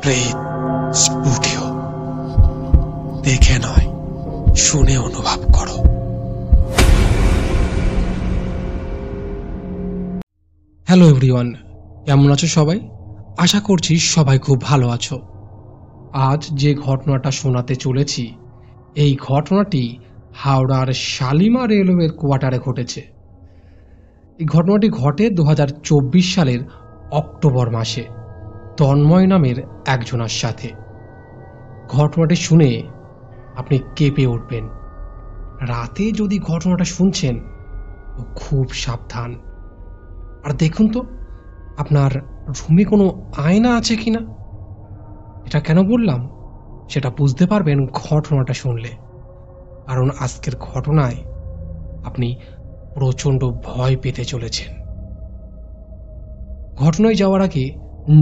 প্রেত স্টুডিও দেখে নয় শুনে অনুভব করো। হ্যালো এভরিওয়ান, কেমন আছো সবাই? আশা করছি সবাই খুব ভালো আছো। আজ যে ঘটনাটা শোনাতে চলেছি, এই ঘটনাটি হাওড়ার শালিমার রেলওয়ের কোয়ার্টারে ঘটেছে। এই ঘটনাটি ঘটে 2024 সালের অক্টোবর মাসে তন্ময় নামের একজনের সাথে। ঘটনাটি শুনে আপনি কেঁপে উঠবেন। রাতে যদি ঘটনাটা শুনছেন তো খুব সাবধান। আর দেখুন তো আপনার রুমে কোনো আয়না আছে কিনা। এটা কেন বললাম সেটা বুঝতে পারবেন ঘটনাটা শুনলে, কারণ আজকের ঘটনায় আপনি প্রচণ্ড ভয় পেতে চলেছেন। ঘটনায় যাওয়ার আগে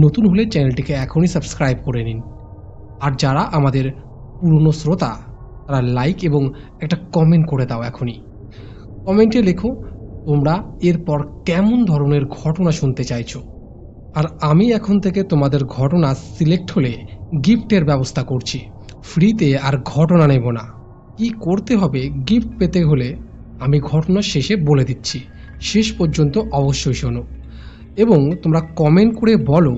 নতুন হলে চ্যানেলটিকে এখনই সাবস্ক্রাইব করে নিন। আর যারা আমাদের পুরনো শ্রোতা তারা লাইক এবং একটা কমেন্ট করে দাও। এখনই কমেন্টে লেখো তোমরা এরপর কেমন ধরনের ঘটনা শুনতে চাইছো। আর আমি এখন থেকে তোমাদের ঘটনা সিলেক্ট হলে গিফটের ব্যবস্থা করছি। ফ্রিতে আর ঘটনা নেব না। কি করতে হবে গিফট পেতে হলে আমি ঘটনার শেষে বলে দিচ্ছি, শেষ পর্যন্ত অবশ্যই শোনো। এবং তোমরা কমেন্ট করে বলো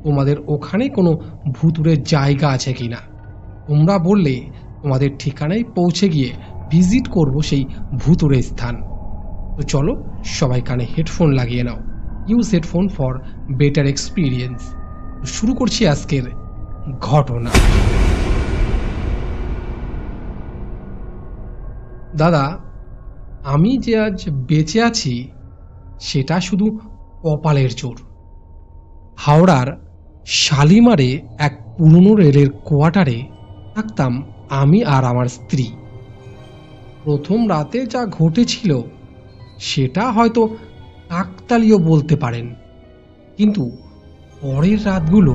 তোমাদের ওখানে কোনো ভুতুড়ে জায়গা আছে কিনা। তোমরা বললে তোমাদের ঠিকানায় পৌঁছে গিয়ে ভিজিট করব সেই ভুতুড়ে স্থান। তো চলো সবাই কানে হেডফোন লাগিয়ে নাও। Use headphone for better experience. শুরু করছি আজকের ঘটনা। দাদা, আমি যে আজ বেঁচে আছি সেটা শুধু কপালের জোর। হাওড়ার শালিমারে এক পুরনো রেলের কোয়ার্টারে থাকতাম আমি আর আমার স্ত্রী। প্রথম রাতে যা ঘটেছিল সেটা হয়তো কাকতালীয় বলতে পারেন, কিন্তু পরের রাতগুলো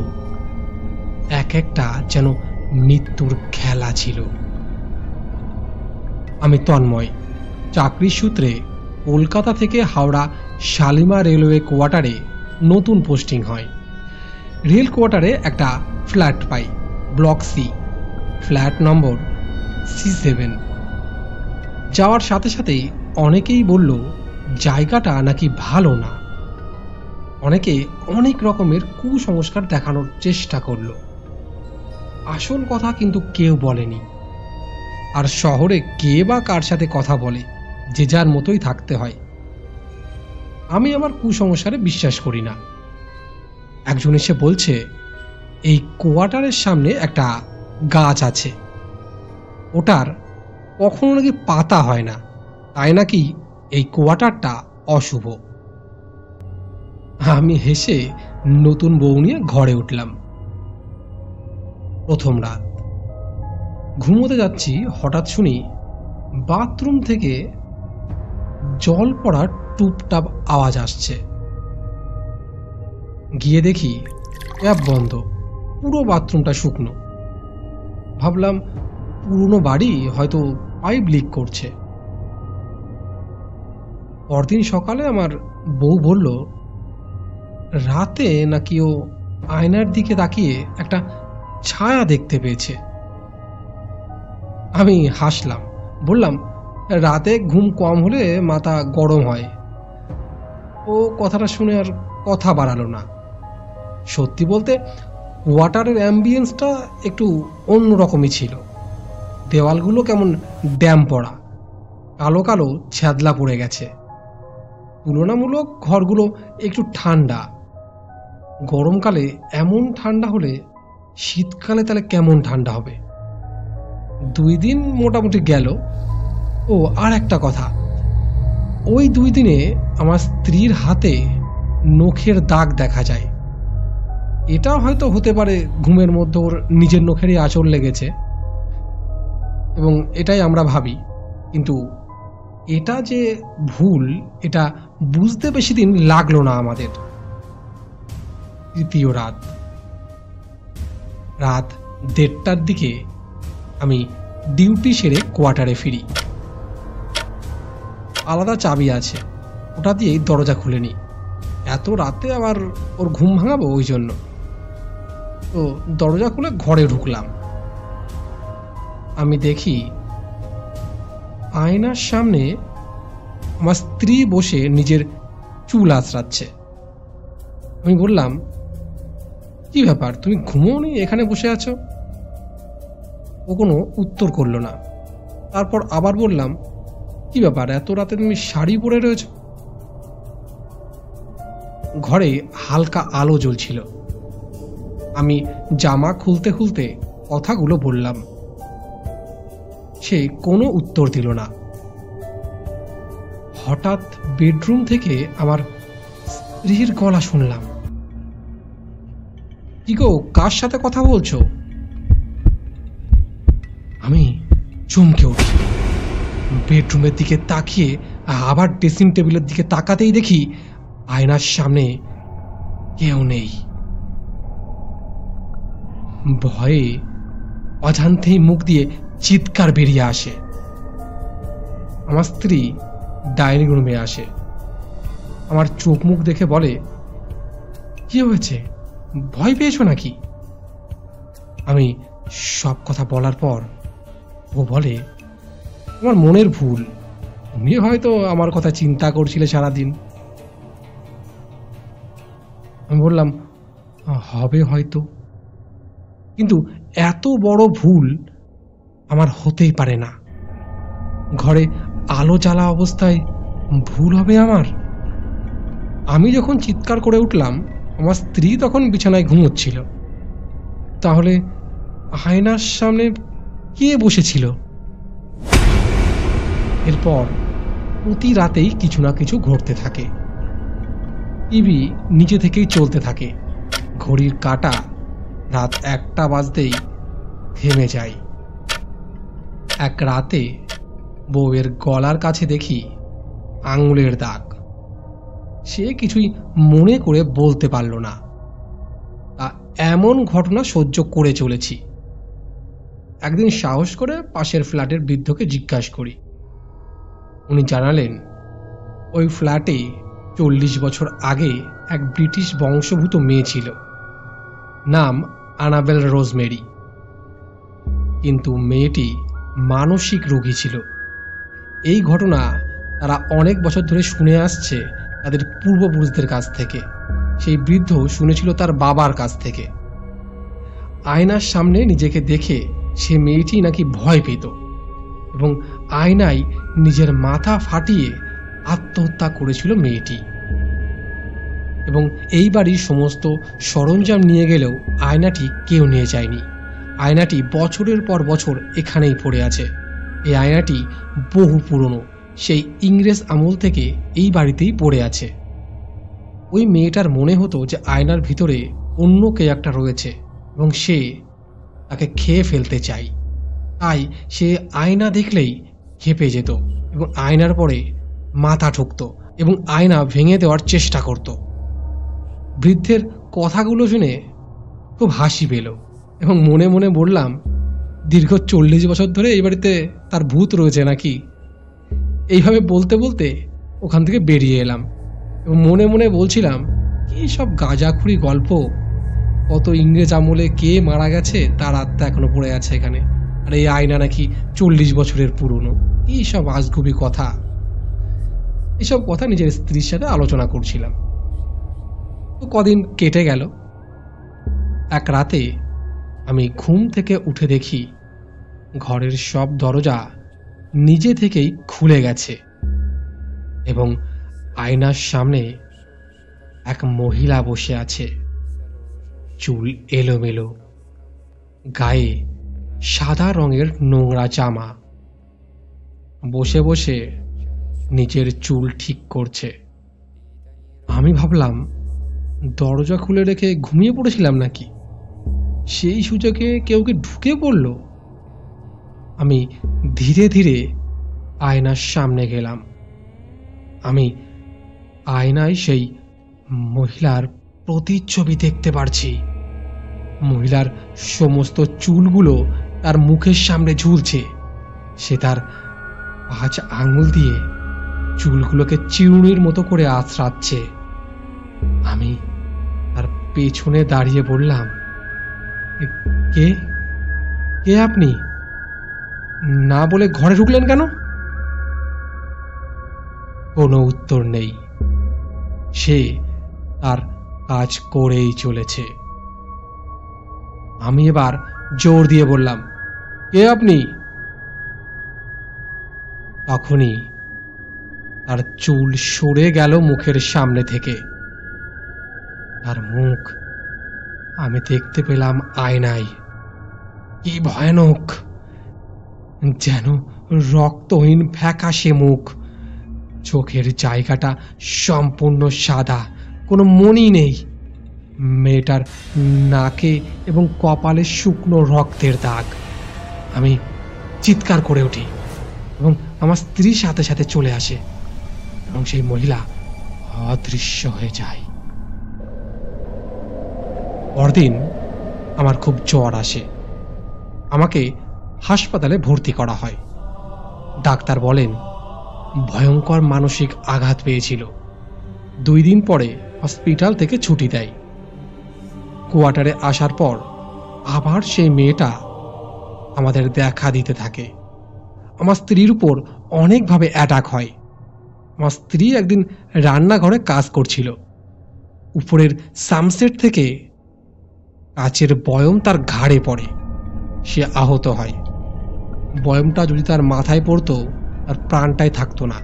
এক একটা যেন মৃত্যুর খেলা ছিল। আমি তন্ময়, চাকরির সূত্রে কলকাতা থেকে হাওড়া শালিমার রেলওয়ে কোয়ার্টারে নতুন পোস্টিং হয়। রেল কোয়ার্টারে একটা ফ্ল্যাট পাই, block C, flat number C7। যাওয়ার সাথে সাথেই অনেকেই বলল জায়গাটা নাকি ভালো না। অনেকে অনেক রকমের কুসংস্কার দেখানোর চেষ্টা করলো। আসল কথা কিন্তু কেউ বলেনি। আর শহরে কে বা কার সাথে কথা বলে, যে যার মতোই থাকতে হয়। আমি আমার কুসংস্কারে বিশ্বাস করি না। একজন এসে বলছে এই কোয়ার্টারের সামনে একটা গাছ আছে, ওটার কখনো নাকি পাতা হয় না, তাই নাকি এই কোয়ার্টারটা অশুভ। আমি হেসে নতুন বউ নিয়ে ঘরে উঠলাম। প্রথম রাত ঘুমোতে যাচ্ছি, হঠাৎ শুনি বাথরুম থেকে জল পড়ার টুপটাপ আওয়াজ আসছে। গিয়ে দেখি ট্যাপ বন্ধ, পুরো বাথরুমটা শুকনো। ভাবলাম পুরনো বাড়ি, হয়তো পাইপ লিক করছে। পরদিন সকালে আমার বউ বলল রাতে নাকি ও আয়নার দিকে তাকিয়ে একটা ছায়া দেখতে পেয়েছে। আমি হাসলাম, বললাম রাতে ঘুম কম হলে মাথা গরম হয়। ও কথাটা শুনে আর কথা বাড়ালো না। সত্যি বলতে কোয়ার্টারের অ্যাম্বিয়েন্সটা একটু অন্যরকমই ছিল। দেওয়ালগুলো কেমন ড্যাম পড়া, কালো কালো ছ্যাদলা পড়ে গেছে। তুলনামূলক ঘরগুলো একটু ঠান্ডা। গরমকালে এমন ঠান্ডা হলে শীতকালে তাহলে কেমন ঠান্ডা হবে। 2 দিন মোটামুটি গেল। ও আর একটা কথা, ওই 2 দিনে আমার স্ত্রীর হাতে নখের দাগ দেখা যায়। এটা হয়তো হতে পারে ঘুমের মধ্যে ওর নিজের নখেরই আঁচড় লেগেছে, এবং এটাই আমরা ভাবি। কিন্তু এটা যে ভুল এটা বুঝতে বেশি দিন লাগলো না আমাদের। তৃতীয় রাত 1:30টার দিকে আমি ডিউটি সেরে কোয়ার্টারে ফিরি। আলাদা চাবি আছে, ওটা দিয়েই দরজা খুলে নিই। এত রাতে আবার ওর ঘুম ভাঙাবো, ওই জন্য। তো দরজা খুলে ঘরে ঢুকলাম। আমি দেখি আয়নার সামনে আমার স্ত্রী বসে নিজের চুল আঁচড়াচ্ছে। আমি বললাম, কি ব্যাপার, তুমি ঘুমোওনি, এখানে বসে আছো? ও কোনো উত্তর করলো না। তারপর আবার বললাম, কি ব্যাপার, এত রাতে তুমি শাড়ি পরে রয়েছ? ঘরে হালকা আলো জ্বলছিল। আমি জামা খুলতে খুলতে কথাগুলো বললাম। সে কোনো উত্তর দিল না। হঠাৎ বেডরুম থেকে আমার স্ত্রীর গলা শুনলাম। কি গো, কার সাথে কথা বলছো? আমি চমকে উঠি। বেডরুমের দিকে তাকিয়ে আবার ড্রেসিং টেবিলের দিকে তাকাতেই দেখি আয়নার সামনে কেউ নেই। ভয়ে অজান্তেই মুখ দিয়ে চিৎকার বেরিয়ে আসে। আমার স্ত্রী ডাইনিং রুমে আসে। আমার চোখ মুখ দেখে বলে, কি হয়েছে, ভয় পেয়েছো নাকি? আমি সব কথা বলার পর ও বলে, আমার মনের ভুল, তুমি হয়তো আমার কথা চিন্তা করছিলে সারাদিন। আমি বললাম, হবে হয়তো, কিন্তু এত বড় ভুল আমার হতেই পারে না। ঘরে আলো জ্বালা অবস্থায় ভুল হবে আমার? আমি যখন চিৎকার করে উঠলাম, আমার স্ত্রী তখন বিছানায় ঘুমোচ্ছিল। তাহলে আয়নার সামনে কে বসেছিল? এরপর প্রতি রাতেই কিছু না কিছু ঘটতে থাকে। টিভি নিজে থেকেই চলতে থাকে। ঘড়ির কাঁটা রাত 1টা বাজতেই থেমে যায়। এক রাতে বউয়ের গলার কাছে দেখি আঙুলের দাগ। সে কিছুই মনে করে বলতে পারল না। এমন ঘটনা সহ্য করে চলেছি। একদিন সাহস করে পাশের ফ্ল্যাটের বৃদ্ধকে জিজ্ঞাসা করি। উনি জানালেন, ওই ফ্ল্যাটে 40 বছর আগে এক ব্রিটিশ বংশোদ্ভূত মেয়ে ছিল, নাম আনাবেল রোজমেরি। কিন্তু মেয়েটি মানসিক রোগী ছিল। এই ঘটনা তারা অনেক বছর ধরে শুনে আসছে তাদের পূর্বপুরুষদের কাছ থেকে। সেই বৃদ্ধ শুনেছিল তার বাবার কাছ থেকে। আয়নার সামনে নিজেকে দেখে সে মেয়েটি নাকি ভয় পেত এবং আয়নায় নিজের মাথা ফাটিয়ে আত্মহত্যা করেছিল মেয়েটি। এবং এই বাড়ির সমস্ত সরঞ্জাম নিয়ে গেলেও আয়নাটি কেউ নিয়ে যায়নি। আয়নাটি বছরের পর বছর এখানেই পড়ে আছে। এই আয়নাটি বহু পুরনো, সেই ইংরেজ আমল থেকে এই বাড়িতেই পড়ে আছে। ওই মেয়েটার মনে হতো যে আয়নার ভিতরে অন্য কে একটা রয়েছে এবং সে তাকে খেয়ে ফেলতে চায়। তাই সে আয়না দেখলেই খেপে যেত এবং আয়নার পরে মাথা ঠুকত এবং আয়না ভেঙে দেওয়ার চেষ্টা করত। বৃদ্ধের কথাগুলো শুনে খুব হাসি পেল এবং মনে মনে বললাম, দীর্ঘ 40 বছর ধরে এই বাড়িতে তার ভূত রয়েছে নাকি? এইভাবে বলতে বলতে ওখান থেকে বেরিয়ে এলাম এবং মনে মনে বলছিলাম, কি সব গাঁজাখুরি গল্প, কত ইংরেজ আমলে কে মারা গেছে তার আত্মা এখনো পড়ে আছে এখানে, আর এই আয়না নাকি 40 বছরের পুরনো। কি সব আজগুবি কথা। এসব কথা নিজের স্ত্রীর সাথে আলোচনা করছিলাম। তো কদিন কেটে গেল। এক রাতে আমি ঘুম থেকে উঠে দেখি ঘরের সব দরজা নিজে থেকেই খুলে গেছে এবং আয়নার সামনে এক মহিলা বসে আছে। চুল এলোমেলো, গায়ে সাদা রঙের নোংরা জামা, বসে বসে নিজের চুল ঠিক করছে। আমি ভাবলাম, দরজা খুলে রেখে ঘুমিয়ে পড়েছিলাম নাকি? সেই সুযোগে কেউ কি ঢুকে পড়ল? আমি ধীরে ধীরে আয়নার সামনে গেলাম। আমি আয়নায় সেই মহিলার প্রতিচ্ছবি দেখতে পারছি। মহিলার সমস্ত চুলগুলো তার মুখের সামনে ঝুলছে। সে তার 5 আঙুল দিয়ে চুলগুলোকে চিরুনির মতো করে আঁচড়াচ্ছে। আমি তার পেছনে দাঁড়িয়ে বললাম, কে কে আপনি? না বলে ঘরে ঢুকলেন কেন? কোনো উত্তর নেই। সে তার কাজ করেই চলেছে। আমি এবার জোর দিয়ে বললাম, কে আপনি? তখনই তার চুল সরে গেল মুখের সামনে থেকে। তার মুখ আমি দেখতে পেলাম আয়নায়। কি ভয়ানক! যেন রক্তহীন ফ্যাকাশে মুখ। চোখের জায়গাটা সম্পূর্ণ সাদা, কোনো মণি নেই। মেয়েটার নাকে এবং কপালে শুকনো রক্তের দাগ। আমি চিৎকার করে উঠি এবং আমার স্ত্রী সাথে সাথে চলে আসে এবং সেই মহিলা অদৃশ্য হয়ে যায়। পরদিন আমার খুব জ্বর আসে। আমাকে হাসপাতালে ভর্তি করা হয়। ডাক্তার বলেন ভয়ঙ্কর মানসিক আঘাত পেয়েছিল। 2 দিন পরে হসপিটাল থেকে ছুটি দেয়। কোয়ার্টারে আসার পর আবার সেই মেয়েটা আমাদের দেখা দিতে থাকে। আমার স্ত্রীর উপর অনেকভাবে অ্যাটাক হয়। আমার স্ত্রী একদিন রান্নাঘরে কাজ করছিল। উপরের সামসেট থেকে কাচের বয়ম তার ঘাড়ে পড়ে। সে আহত হয়। বয়মটা যদি তার মাথায় পড়তো তার প্রাণটাই থাকতো না।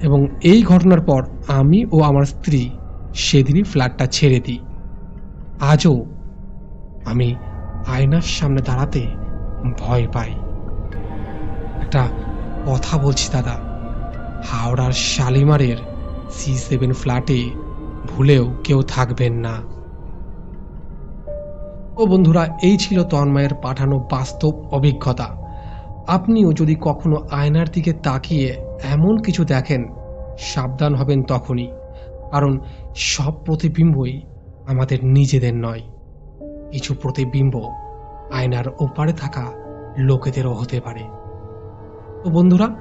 এবং এই ঘটনার পর আমি ও আমার স্ত্রী সেদিনই ফ্ল্যাটটা ছেড়ে দিই। আজও আমি আয়নার সামনে দাঁড়াতে ভয় পাই। একটা কথা বলছি দাদা, হাওড়ার শালিমারের C7 ফ্ল্যাটে ভুলেও কেউ থাকবেন না। ও বন্ধুরা, এই ছিল তন্ময়ের পাঠানো বাস্তব অভিজ্ঞতা। আপনিও যদি কখনো আয়নার দিকে তাকিয়ে এমন কিছু দেখেন, সাবধান হবেন তখনই। কারণ সব প্রতিবিম্বই আমাদের নিজেদের নয়। কিছু প্রতিবিম্ব আয়নার ওপারে থাকা লোকেদেরও হতে পারে। তো বন্ধুরা,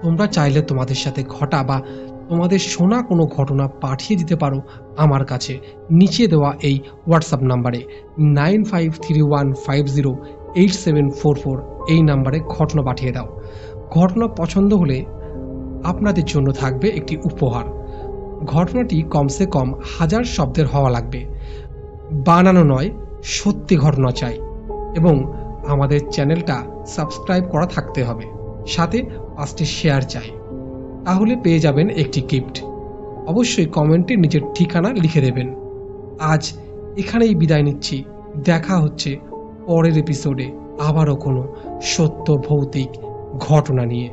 তোমরা চাইলে তোমাদের সাথে ঘটা বা তোমাদের শোনা কোনো ঘটনা পাঠিয়ে দিতে পারো আমার কাছে নিচে দেওয়া এই হোয়াটসঅ্যাপ নাম্বারে 9531508744। এই নাম্বারে ঘটনা পাঠিয়ে দাও। ঘটনা পছন্দ হলে আপনাদের জন্য থাকবে একটি উপহার। ঘটনাটি কমসে কম 1000 শব্দের হওয়া লাগবে। বানানো নয়, সত্যি ঘটনা চাই। এবং আমাদের চ্যানেলটা সাবস্ক্রাইব করা থাকতে হবে। সাথে 5টি শেয়ার চাই। তাহলে পেয়ে যাবেন একটি গিফট। অবশ্যই কমেন্টে নিজের ঠিকানা লিখে দেবেন। আজ এখানেই বিদায় নিচ্ছি। দেখা হচ্ছে পরের এপিসোডে আবারও কোনো সত্য ভৌতিক ঘটনা নিয়ে।